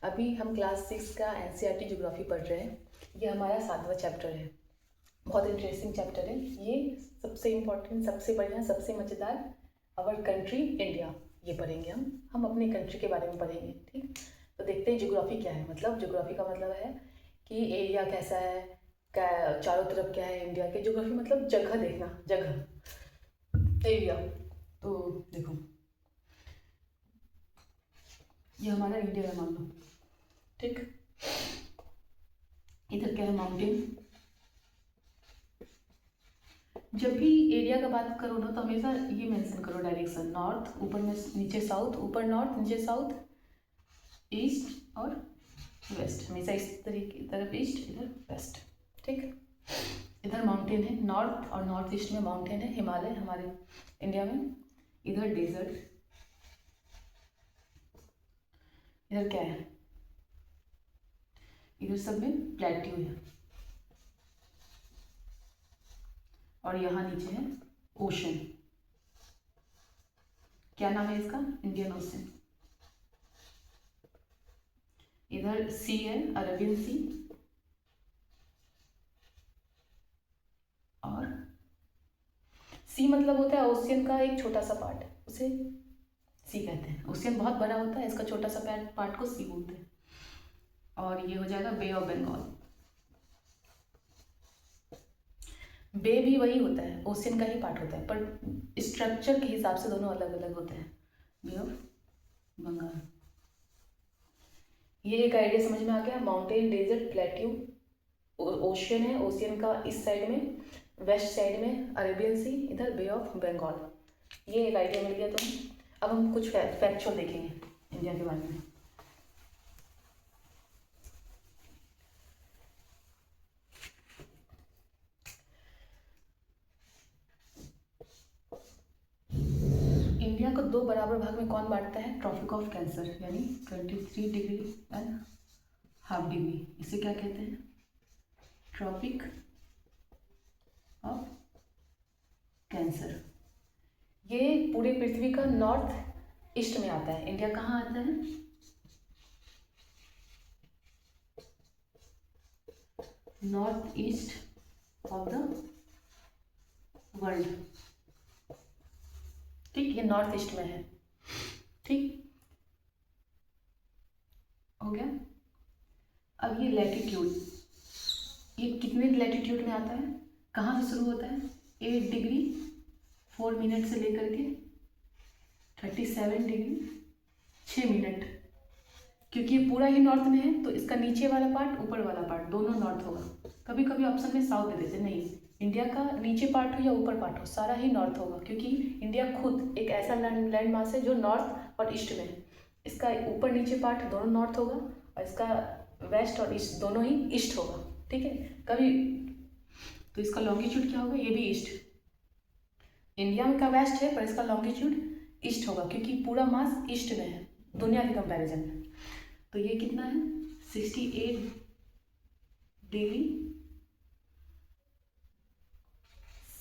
अभी हम क्लास 6 का एनसीईआरटी ज्योग्राफी पढ़ रहे हैं। ये हमारा 7वां चैप्टर है। बहुत इंटरेस्टिंग चैप्टर है ये। सबसे इम्पोर्टेंट, सबसे बढ़िया, सबसे मज़ेदार आवर कंट्री इंडिया, ये पढ़ेंगे हम अपने कंट्री के बारे में पढ़ेंगे। ठीक, तो देखते हैं ज्योग्राफी क्या है। मतलब ज्योग्राफी का मतलब है कि एरिया कैसा है, क्या चारों तरफ क्या है इंडिया के। ज्योग्राफी मतलब जगह देखना, जगह, एरिया। तो देखो, ये हमारा इंडिया है मान लो। ठीक, इधर क्या है, माउंटेन। जब भी एरिया का बात करो ना तो हमेशा ये मेंशन करो डायरेक्शन, नॉर्थ ऊपर में, नीचे साउथ, ऊपर नॉर्थ, नीचे साउथ, ईस्ट और वेस्ट। हमेशा इस तरीके, तरफ ईस्ट, इधर वेस्ट। ठीक, इधर माउंटेन है, नॉर्थ और नॉर्थ ईस्ट में माउंटेन है, हिमालय हमारे इंडिया में। इधर डेजर्ट, इधर क्या है, इधर सब में प्लेट्यू है, और यहाँ नीचे है ओशन। क्या नाम है इसका, इंडियन ओशन। इधर सी है, अरेबियन सी, और सी मतलब होता है ओशियन का एक छोटा सा पार्ट, उसे सी कहते हैं। ओशियन बहुत बड़ा होता है, इसका छोटा सा पार्ट को सी बोलते हैं। और ये हो जाएगा बे ऑफ बंगाल। बे भी वही होता है, ओशियन का ही पार्ट होता है, पर स्ट्रक्चर के हिसाब से दोनों अलग अलग होते हैं। बे ऑफ बंगाल, ये एक आइडिया समझ में आ गया। माउंटेन, डेजर्ट, प्लेट्यू, ओशियन है, ओशियन का इस साइड में, वेस्ट साइड में अरेबियन सी, इधर बे ऑफ बंगाल। ये एक आइडिया मिल गया तुम्हें। अब हम कुछ फैक्चुअल देखेंगे इंडिया के बारे में। इंडिया को दो बराबर भाग में कौन बांटता है, ट्रॉपिक ऑफ कैंसर, यानी 23 डिग्री एंड हाफ डिग्री। इसे क्या कहते हैं, ट्रॉपिक ऑफ कैंसर। ये पूरे पृथ्वी का नॉर्थ ईस्ट में आता है। इंडिया कहाँ आता है, north east of the world. ठीक, ये नॉर्थ ईस्ट में है। ठीक हो गया। अब ये लैटिट्यूड, ये कितने लैटिट्यूड में आता है, कहाँ से शुरू होता है, 8 डिग्री 4 मिनट से लेकर के 37 डिग्री 6 मिनट। क्योंकि ये पूरा ही नॉर्थ में है तो इसका नीचे वाला पार्ट, ऊपर वाला पार्ट दोनों नॉर्थ होगा। कभी कभी ऑप्शन में साउथ दे देते, नहीं, इंडिया का नीचे पार्ट हो या ऊपर पार्ट हो, सारा ही नॉर्थ होगा। क्योंकि इंडिया खुद एक ऐसा लैंड मास है जो नॉर्थ और ईस्ट में है। इसका ऊपर नीचे पार्ट दोनों नॉर्थ होगा, और इसका वेस्ट और ईस्ट दोनों ही ईस्ट होगा। ठीक है, कभी तो इसका लॉन्गिट्यूड क्या होगा, ये भी ईस्ट। इंडिया का वेस्ट है पर इसका लॉन्गिट्यूड ईस्ट होगा, क्योंकि पूरा मास ईस्ट में है दुनिया के कंपैरिजन में। तो ये कितना है, 68 डिग्री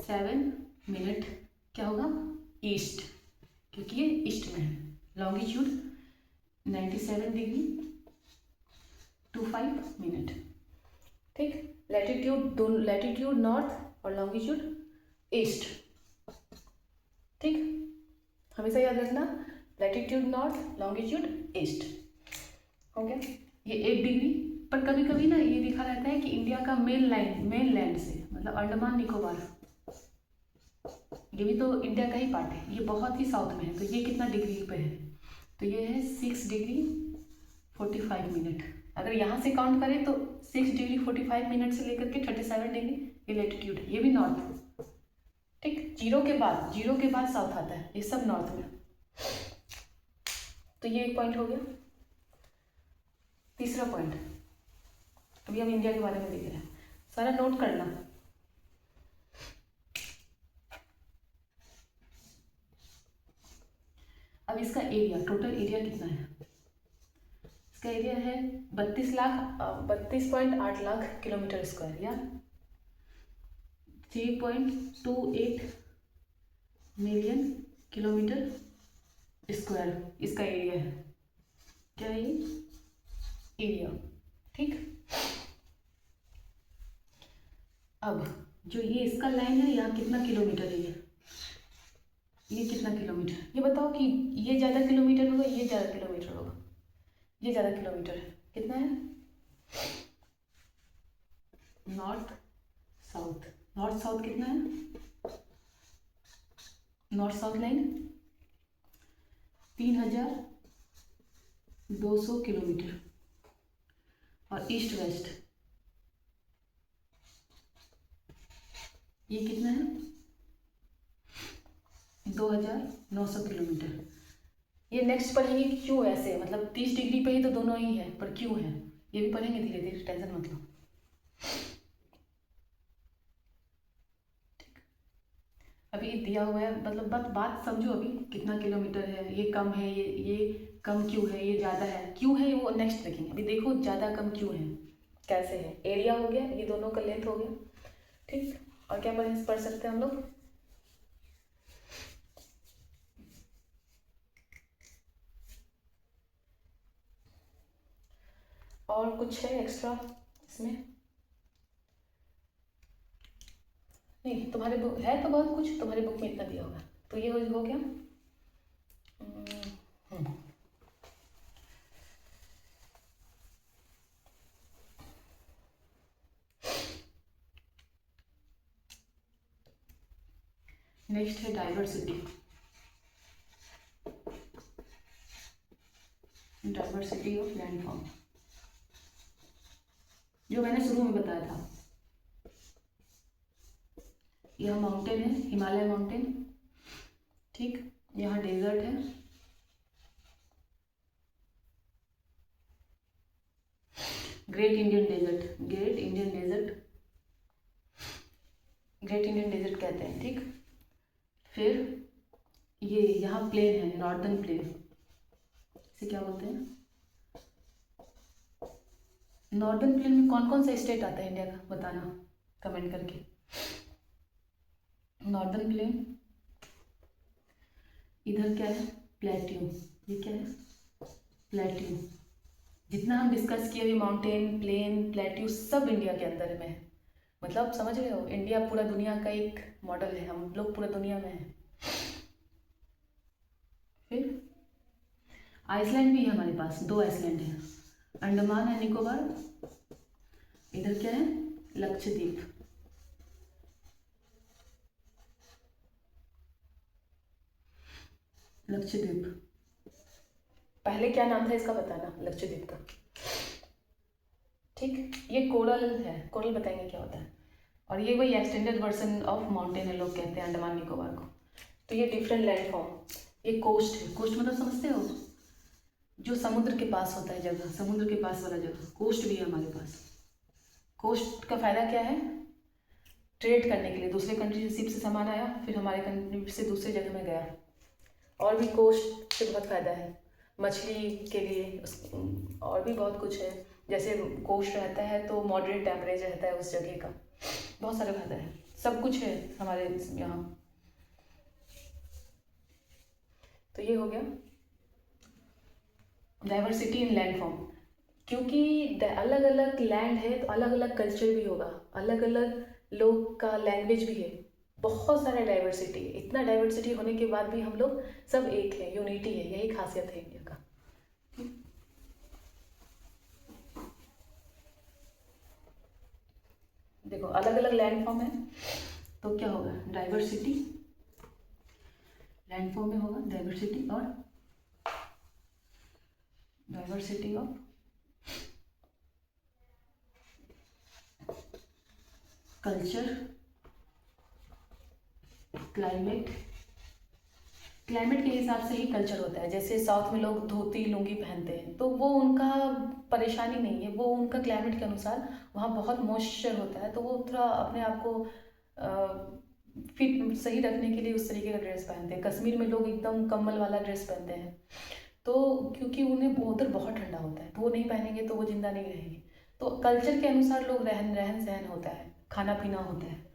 7 मिनट क्या होगा, ईस्ट, क्योंकि ये ईस्ट में है। Longitude 97 degree 25 minute. ठीक, लैटिट्यूड दोनों, लैटिट्यूड नॉर्थ और लॉन्गिट्यूड ईस्ट। ठीक, हमेशा याद रखना, लैटिट्यूड नॉर्थ, लॉन्गिट्यूड ईस्ट। हो गया। ये 8 डिग्री, पर कभी कभी ना ये लिखा रहता है कि इंडिया का मेन लैंड से, मतलब अंडमान निकोबार, ये भी तो इंडिया का ही पार्ट है, ये बहुत ही साउथ में है। तो ये कितना डिग्री पे है, तो ये है 6 डिग्री 45 मिनट। अगर यहाँ से काउंट करें तो 6 डिग्री 45 मिनट से लेकर के 37 डिग्री ये लैटिट्यूड है, ये भी नॉर्थ। ठीक, जीरो के बाद साउथ आता है, ये सब नॉर्थ में। तो ये एक पॉइंट हो गया। तीसरा पॉइंट, अभी हम इंडिया के बारे में देख रहे हैं, सारा नोट करना। अब इसका एरिया, टोटल एरिया कितना है, इसका एरिया है 32.8 लाख किलोमीटर स्क्वायर, या 3.28 मिलियन किलोमीटर स्क्वायर इसका एरिया है। क्या है ये, एरिया। ठीक, अब जो ये इसका लाइन है, यहाँ कितना किलोमीटर है ये कितना किलोमीटर, ये बताओ कि ये ज़्यादा किलोमीटर होगा, ये ज़्यादा किलोमीटर होगा, ये ज़्यादा किलोमीटर है, कितना है? नॉर्थ साउथ, नॉर्थ साउथ कितना है? नॉर्थ साउथ लाइन 3200 किलोमीटर, और ईस्ट वेस्ट ये कितना है? 2900 किलोमीटर। ये नेक्स्ट पढ़ेंगे कि क्यों ऐसे, मतलब 30 डिग्री पे ही तो दोनों ही है, पर क्यों है ये भी पढ़ेंगे धीरे धीरे, टेंशन मत लो। अभी दिया हुआ है, मतलब बात समझो, अभी कितना किलोमीटर है, ये कम है, ये कम क्यों है, ये ज़्यादा है क्यों है, वो नेक्स्ट देखेंगे। अभी देखो ज़्यादा कम क्यों है, कैसे है, एरिया हो गया, ये दोनों का लेंथ हो गया। ठीक, और क्या पढ़ सकते हैं हम लोग? और कुछ है एक्स्ट्रा इसमें? नहीं, तुम्हारे बुक है तो बहुत कुछ, तुम्हारी बुक में इतना दिया होगा, तो ये हो गया। नेक्स्ट है डाइवर्सिटी। डाइवर्सिटी ऑफ लैंडफॉर्म, जो मैंने शुरू में बताया था। यह माउंटेन है, हिमालय माउंटेन। ठीक, यहाँ डेजर्ट है, great Indian desert, great Indian desert, great Indian desert कहते हैं। ठीक, फिर ये यहाँ प्लेन है, नॉर्दर्न प्लेन, इसे क्या बोलते हैं? नॉर्दर्न प्लेन में कौन कौन सा स्टेट आता है इंडिया का, बताना कमेंट करके। नॉर्दर्न प्लेन, इधर क्या है? प्लेट्यू, ये क्या है? प्लेट्यू। जितना हम डिस्कस किए अभी, माउंटेन, प्लेन, प्लेट्यू, सब इंडिया के अंदर में है। मतलब समझ रहे हो, इंडिया पूरा दुनिया का एक मॉडल है, हम लोग पूरा दुनिया में हैं। फिर आइसलैंड भी है हमारे पास, 2 आइसलैंड हैं, अंडमान एंड निकोबार। इधर क्या है? लक्षद्वीप। लक्षद्वीप, पहले क्या नाम था इसका बताना, लक्षद्वीप का। ठीक, ये कोरल है, कोरल बताएंगे क्या होता है। और ये वही एक्सटेंडेड वर्जन ऑफ माउंटेन है, लोग कहते हैं अंडमान निकोबार को। तो ये डिफरेंट लैंडफॉर्म, ये कोस्ट है। कोस्ट मतलब समझते हो, जो समुद्र के पास होता है जगह, समुद्र के पास वाला जगह, कोस्ट भी है हमारे पास। कोस्ट का फ़ायदा क्या है? ट्रेड करने के लिए, दूसरे कंट्री से शिप से सामान आया, फिर हमारे कंट्री से दूसरे जगह में गया। और भी कोस्ट से बहुत फ़ायदा है, मछली के लिए, और भी बहुत कुछ है। जैसे कोस्ट रहता है तो मॉडरेट टेम्परेचर रहता है उस जगह का, बहुत सारा फायदा है, सब कुछ है हमारे यहाँ। तो ये हो गया डाइवर्सिटी इन लैंडफॉर्म। क्योंकि अलग अलग लैंड है तो अलग अलग कल्चर भी होगा, अलग अलग लोग का लैंग्वेज भी है, बहुत सारा डाइवर्सिटी है। इतना डाइवर्सिटी होने के बाद भी हम लोग सब एक है, यूनिटी है, यही खासियत है इंडिया का। देखो अलग अलग लैंडफॉर्म है तो क्या होगा? डाइवर्सिटी, लैंडफॉर्म में होगा डाइवर्सिटी, और diversity of culture, climate. Climate के हिसाब से ही कल्चर होता है। जैसे साउथ में लोग धोती लुंगी पहनते हैं, तो वो उनका परेशानी नहीं है, वो उनका क्लाइमेट के अनुसार, वहाँ बहुत मॉइस्चर होता है तो वो थोड़ा अपने आप को फिट सही रखने के लिए उस तरीके का ड्रेस पहनते हैं। कश्मीर में लोग एकदम कम्बल वाला ड्रेस पहनते हैं, तो क्योंकि उन्हें उधर बहुत ठंडा होता है, तो वो नहीं पहनेंगे तो वो जिंदा नहीं रहेंगे। तो कल्चर के अनुसार लोग रहन सहन होता है, खाना पीना होता है।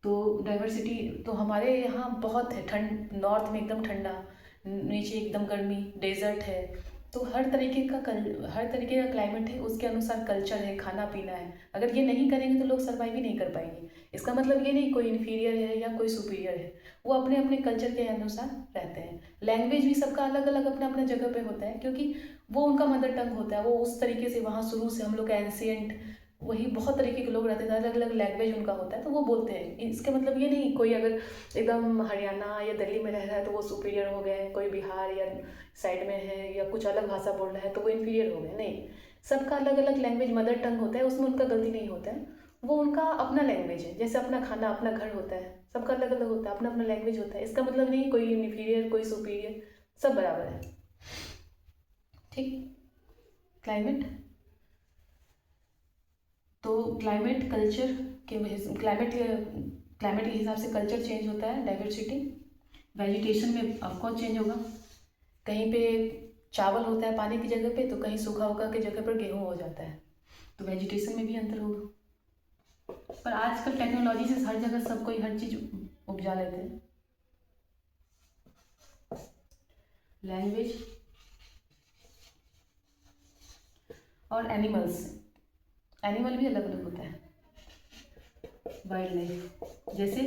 तो डाइवर्सिटी तो हमारे यहाँ बहुत है। ठंड, नॉर्थ में एकदम ठंडा, नीचे एकदम गर्मी, डेजर्ट है, तो हर तरीके का क्लाइमेट है, उसके अनुसार कल्चर है, खाना पीना है। अगर ये नहीं करेंगे तो लोग सर्वाइव ही नहीं कर पाएंगे। इसका मतलब ये नहीं कोई इन्फीरियर है या कोई सुपीरियर है, वो अपने अपने कल्चर के अनुसार रहते हैं। लैंग्वेज भी सबका अलग अलग अपने अपने जगह पे होता है, क्योंकि वो उनका मदर टंग होता है। वो उस तरीके से वहाँ शुरू से हम लोग एंशियंट वही बहुत तरीके के लोग रहते थे, अलग अलग लैंग्वेज उनका होता है, तो वो बोलते हैं। इसका मतलब ये नहीं कोई अगर एकदम हरियाणा या दिल्ली में रह रहा है तो वो सुपीरियर हो गए, कोई बिहार या साइड में है या कुछ अलग भाषा बोल रहा है तो वो इन्फीरियर हो गए, नहीं। सबका अलग अलग लैंग्वेज मदर टंग होता है, उसमें उनका गलती नहीं होता है। वो उनका अपना लैंग्वेज है, जैसे अपना खाना अपना घर होता है, सबका अलग अलग होता है, अपना अपना लैंग्वेज होता है। इसका मतलब नहीं कोई इन्फीरियर कोई सुपीरियर, सब बराबर है। ठीक। क्लाइमेट, तो क्लाइमेट के हिसाब से कल्चर चेंज होता है, डाइवर्सिटी। वेजिटेशन में ऑफकोर्स चेंज होगा, कहीं पे चावल होता है पानी की जगह पे, तो कहीं सूखा होगा की जगह पर गेहूँ हो जाता है, तो वेजिटेशन में भी अंतर होगा। पर आजकल टेक्नोलॉजी से हर जगह सब कोई हर चीज़ उपजा लेते हैं। लैंग्वेज और एनिमल भी अलग अलग होता है। वाइल्ड लाइफ, जैसे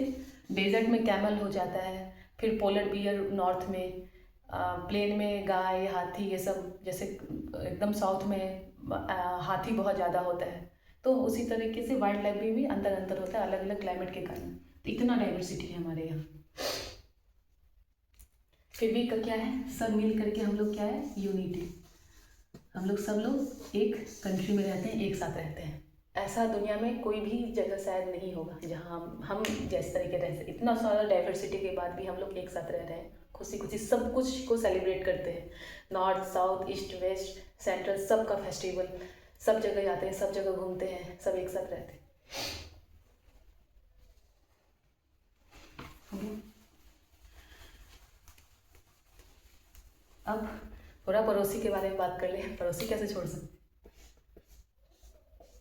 डेजर्ट में कैमल हो जाता है, फिर पोलर बियर नॉर्थ में, प्लेन में गाय हाथी ये सब, जैसे एकदम साउथ में हाथी बहुत ज़्यादा होता है। तो उसी तरीके से वाइल्ड लाइफ में भी अंतर होता है अलग अलग क्लाइमेट के कारण। तो इतना डाइवर्सिटी है हमारे यहाँ। फिर भी का क्या है, सब मिल करके हम लोग क्या है, यूनिटी। हम लोग सब लोग एक कंट्री में रहते हैं, एक साथ रहते हैं। ऐसा दुनिया में कोई भी जगह शायद नहीं होगा जहाँ हम जिस तरीके रहते हैं। इतना सारा डाइवर्सिटी के बाद भी हम लोग एक साथ रह रहे हैं, खुशी खुशी सब कुछ को सेलिब्रेट करते हैं। North south east west central सबका फेस्टिवल, सब जगह जाते हैं, सब जगह घूमते हैं, सब एक साथ रहते हैं। अब थोड़ा पड़ोसी के बारे में बात कर ले। पड़ोसी कैसे छोड़ सकते,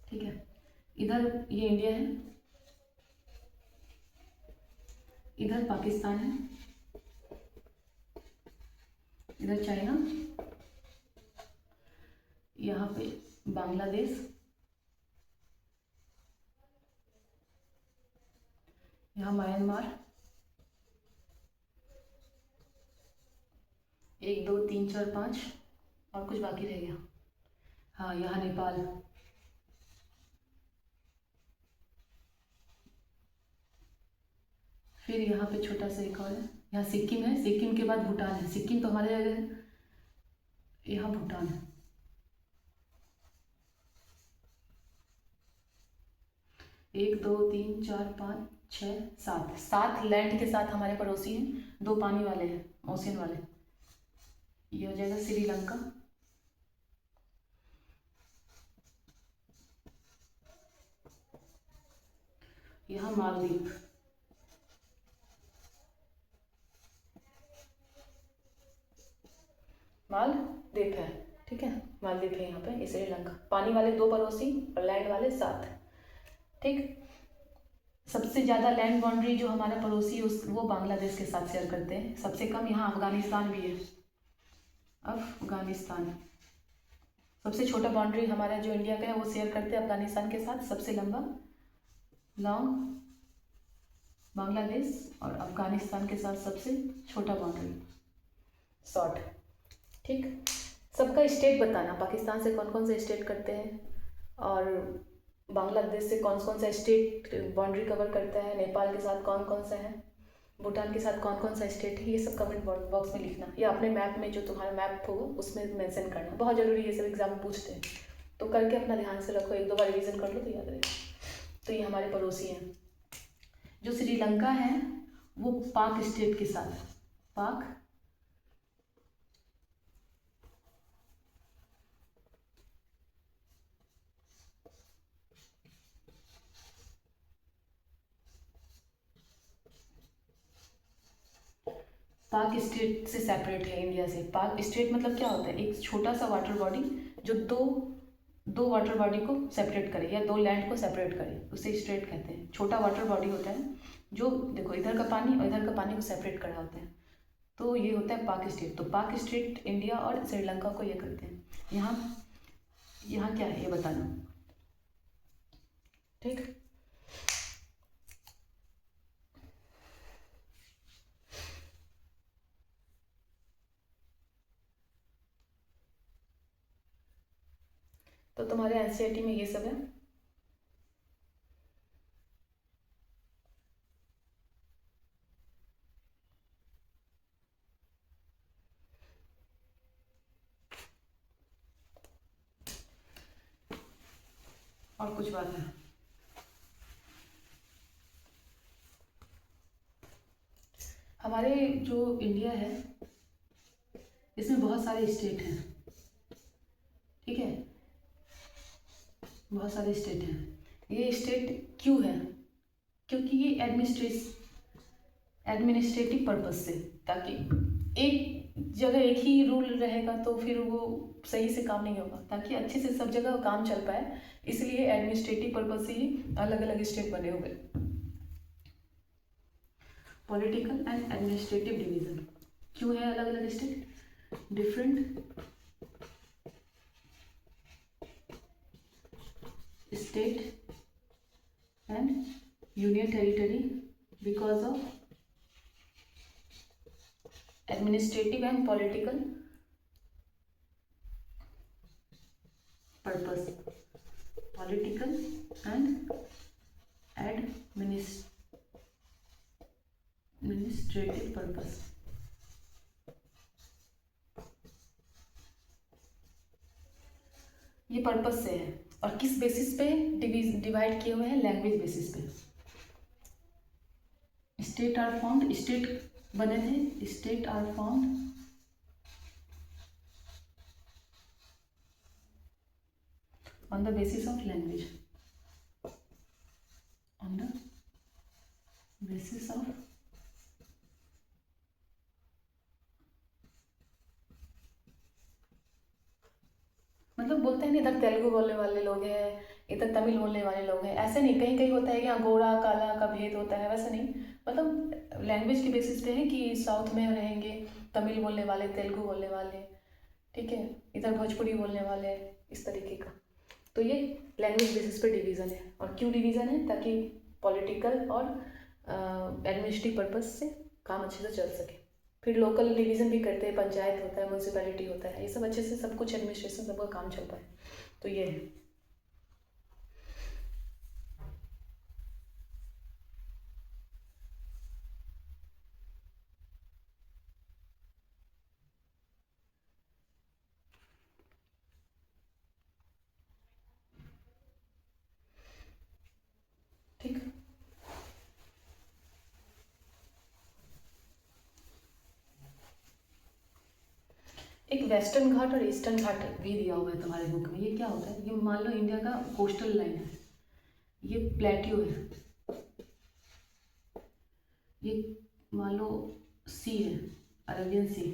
ठीक है। इधर ये इंडिया है, इधर पाकिस्तान है, इधर चाइना, यहाँ पे बांग्लादेश, यहाँ म्यांमार, 1 2 3 4 5 और कुछ बाकी रह गया। हाँ, यहाँ नेपाल, फिर यहाँ पे छोटा सा एक और है, यहाँ सिक्किम है, सिक्किम के बाद भूटान है। सिक्किम तो हमारे जगह है, यहाँ भूटान है। एक दो तीन चार पाँच छः सात, 7 लैंड के साथ हमारे पड़ोसी हैं, 2 पानी वाले हैं, ओशियन वाले। ये हो जाएगा श्रीलंका, यहाँ मालदीव, मालदीव है, ठीक है, मालदीव है यहाँ पे। ये श्रीलंका, पानी वाले 2 पड़ोसी और लैंड वाले 7, ठीक। सबसे ज़्यादा लैंड बाउंड्री जो हमारा पड़ोसी वो बांग्लादेश के साथ शेयर करते हैं। सबसे कम यहाँ अफगानिस्तान भी है। अफगानिस्तान सबसे छोटा बाउंड्री हमारा जो इंडिया का है वो शेयर करते हैं अफगानिस्तान के साथ। सबसे लंबा लॉन्ग बांग्लादेश और अफगानिस्तान के साथ सबसे छोटा बाउंड्री शॉर्ट, ठीक। सबका स्टेट बताना, पाकिस्तान से कौन कौन से स्टेट करते हैं और बांग्लादेश से कौन कौन सा स्टेट बाउंड्री कवर करता है, नेपाल के साथ कौन कौन सा है, भूटान के साथ कौन कौन सा स्टेट है, ये सब कमेंट बॉक्स में लिखना, या अपने मैप में जो तुम्हारा मैप होगा उसमें मेंशन करना। बहुत ज़रूरी है, ये सब एग्जाम में पूछते हैं, तो करके अपना ध्यान से रखो, 1 2 बार रिवीजन कर लो तो याद रहेगा। तो ये हमारे पड़ोसी हैं। जो श्रीलंका है वो पाक स्टेट के साथ, पाक पाक स्टेट से सेपरेट है इंडिया से। पाक स्टेट मतलब क्या होता है, एक छोटा सा वाटर बॉडी जो दो वाटर बॉडी को सेपरेट करे या 2 लैंड को सेपरेट करे, उसे स्टेट कहते हैं। छोटा वाटर बॉडी होता है जो देखो इधर का पानी और इधर का पानी को सेपरेट करा होता है। तो ये होता है पाक स्टेट। तो पाक स्टेट इंडिया और श्रीलंका को ये करते हैं। यहाँ यहाँ क्या है ये बताना, ठीक। तो तुम्हारे एनसीईआरटी में ये सब है। और कुछ बात है, हमारे जो इंडिया है इसमें बहुत सारे स्टेट हैं, ठीक है, बहुत सारे स्टेट हैं। ये स्टेट क्यों है? क्योंकि ये एडमिनिस्ट्रेटिव पर्पज से, ताकि एक जगह एक ही रूल रहेगा तो फिर वो सही से काम नहीं होगा, ताकि अच्छे से सब जगह काम चल पाए, इसलिए एडमिनिस्ट्रेटिव पर्पज से ही अलग अलग स्टेट बने हुए। पॉलिटिकल एंड एडमिनिस्ट्रेटिव डिवीजन क्यों है अलग अलग state? Different state and union territory because of administrative and political purpose, political and administrative purpose. ये पर्पस से है। और किस बेसिस पे डिवाइड किए हुए हैं? लैंग्वेज बेसिस पे। स्टेट आर फाउंड, स्टेट बने थे, state are found on the basis of language, on the basis of मतलब बोलते हैं ना, इधर तेलुगु बोलने वाले लोग हैं, इधर तमिल बोलने वाले लोग हैं, ऐसे नहीं। कहीं कहीं होता है कि यहाँ गोरा काला का भेद होता है, वैसे नहीं। मतलब लैंग्वेज के बेसिस पे है कि साउथ में रहेंगे तमिल बोलने वाले, तेलुगु बोलने वाले, ठीक है, इधर भोजपुरी बोलने वाले, इस तरीके का। तो ये लैंग्वेज बेसिस पे डिवीज़न है। और क्यों डिवीज़न है? ताकि पॉलिटिकल और एडमिनिस्ट्रेटिव पर्पज से काम अच्छे से चल सके। फिर लोकल डिवीज़न भी करते हैं, पंचायत होता है, म्यूनसिपैलिटी होता है, ये सब अच्छे से सब कुछ एडमिनिस्ट्रेशन सबका काम चल पाए। तो ये है। ठीक, एक वेस्टर्न घाट और ईस्टर्न घाट भी दिया हुआ है तुम्हारे बुक में। ये क्या होता है? ये मान लो इंडिया का कोस्टल लाइन है, ये प्लेट्यू है, ये मान लो सी है, अरेबियन सी,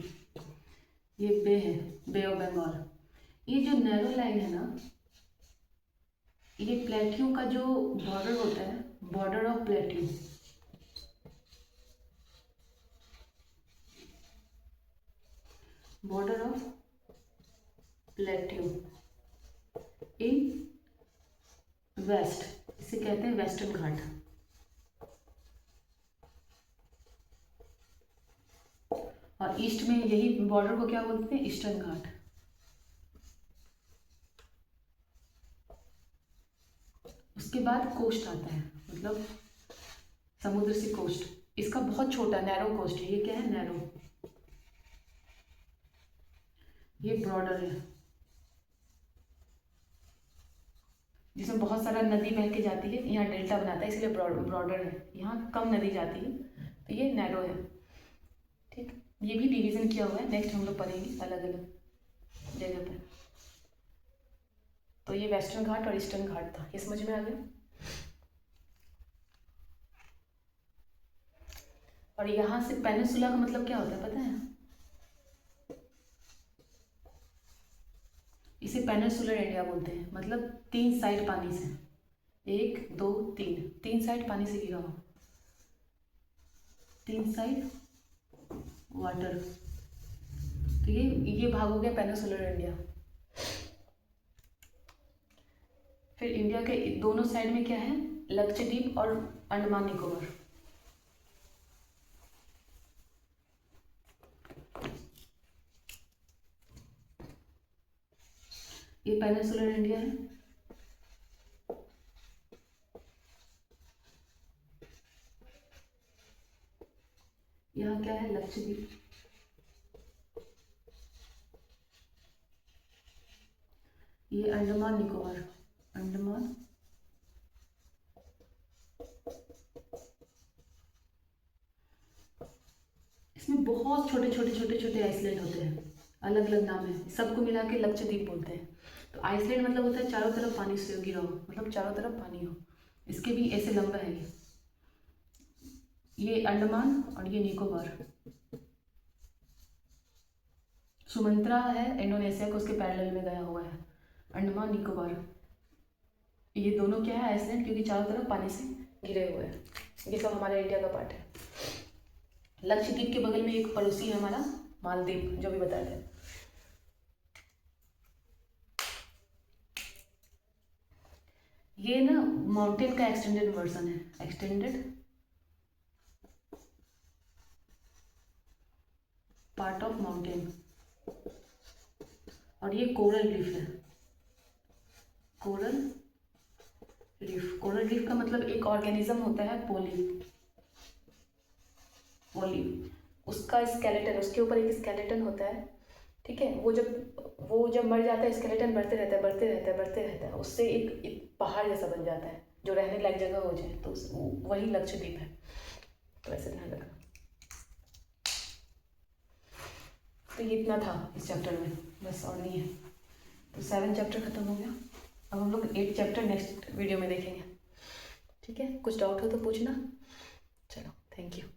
ये बे है, बे ऑफ बंगाल। ये जो नैरो लाइन है ना, ये प्लेट्यू का जो बॉर्डर होता है, border of plateau, border of plateau in west, इसे कहते हैं वेस्टर्न घाट। और ईस्ट में यही बॉर्डर को क्या बोलते हैं? ईस्टर्न घाट। उसके बाद कोस्ट आता है, मतलब समुद्र से कोस्ट। इसका बहुत छोटा नैरो कोस्ट है। ये क्या है? नैरो। ये ब्रॉडर है, जिसमें बहुत सारा नदी बह के जाती है, यहाँ डेल्टा बनाता है, इसलिए ब्रॉडर है, यहाँ कम नदी जाती है, तो ये नैरो है। ठीक, ये भी डिवीजन किया हुआ है, नेक्स्ट हम लोग पढ़ेंगे अलग अलग जगह पर। तो ये वेस्टर्न घाट और ईस्टर्न घाट था, ये समझ में आ गया। और यहाँ से पेनिनसुला का मतलब क्या होता है पता है? इसे पेनिनसुलर इंडिया बोलते हैं, मतलब 3 साइड पानी से, 1 2 3 साइड पानी से घिरा हुआ, 3 साइड वाटर। तो ये भाग हो गया पेनिनसुलर इंडिया। फिर इंडिया के दोनों साइड में क्या है, लक्षद्वीप और अंडमान निकोबार। ये पेनिनसुलर इंडिया है, यहाँ क्या है, लक्षद्वीप। ये अंडमान निकोबार, अंडमान इसमें बहुत छोटे छोटे छोटे छोटे आइसलैंड होते हैं, अलग अलग नाम है, सबको मिला के लक्षद्वीप बोलते हैं। तो आइसलैंड मतलब होता है चारों तरफ पानी से घिरा हो, मतलब चारों तरफ पानी हो। इसके भी ऐसे लंबा है ये अंडमान और ये निकोबार। सुमंत्रा है इंडोनेशिया को, उसके पैरेलल में गया हुआ है अंडमान निकोबार। ये दोनों क्या है, आइसलैंड, क्योंकि चारों तरफ पानी से घिरे हुए हैं। ये सब हमारे इंडिया का पार्ट है। लक्षद्वीप के बगल में एक पड़ोसी है हमारा मालदीव, जो भी बताए थे। ये ना माउंटेन का एक्सटेंडेड वर्जन है, एक्सटेंडेड पार्ट ऑफ माउंटेन। और ये कोरल रीफ है, कोरल रीफ। कोरल रीफ का मतलब एक ऑर्गेनिज्म होता है पोलिप, पोलिप उसका स्केलेटन, उसके ऊपर एक स्केलेटन होता है, ठीक है। वो जब मर जाता है, स्केलेटन बढ़ते रहता है बढ़ते रहता है बढ़ते रहता है, उससे एक पहाड़ जैसा बन जाता है जो रहने लायक जगह हो जाए, तो वही लक्षद्वीप है। तो ऐसे ध्यान रखना। तो ये इतना था इस चैप्टर में, बस और नहीं है। तो 7 चैप्टर खत्म हो गया। अब हम लोग 8 चैप्टर नेक्स्ट वीडियो में देखेंगे, ठीक है। कुछ डाउट हो तो पूछना। चलो, थैंक यू।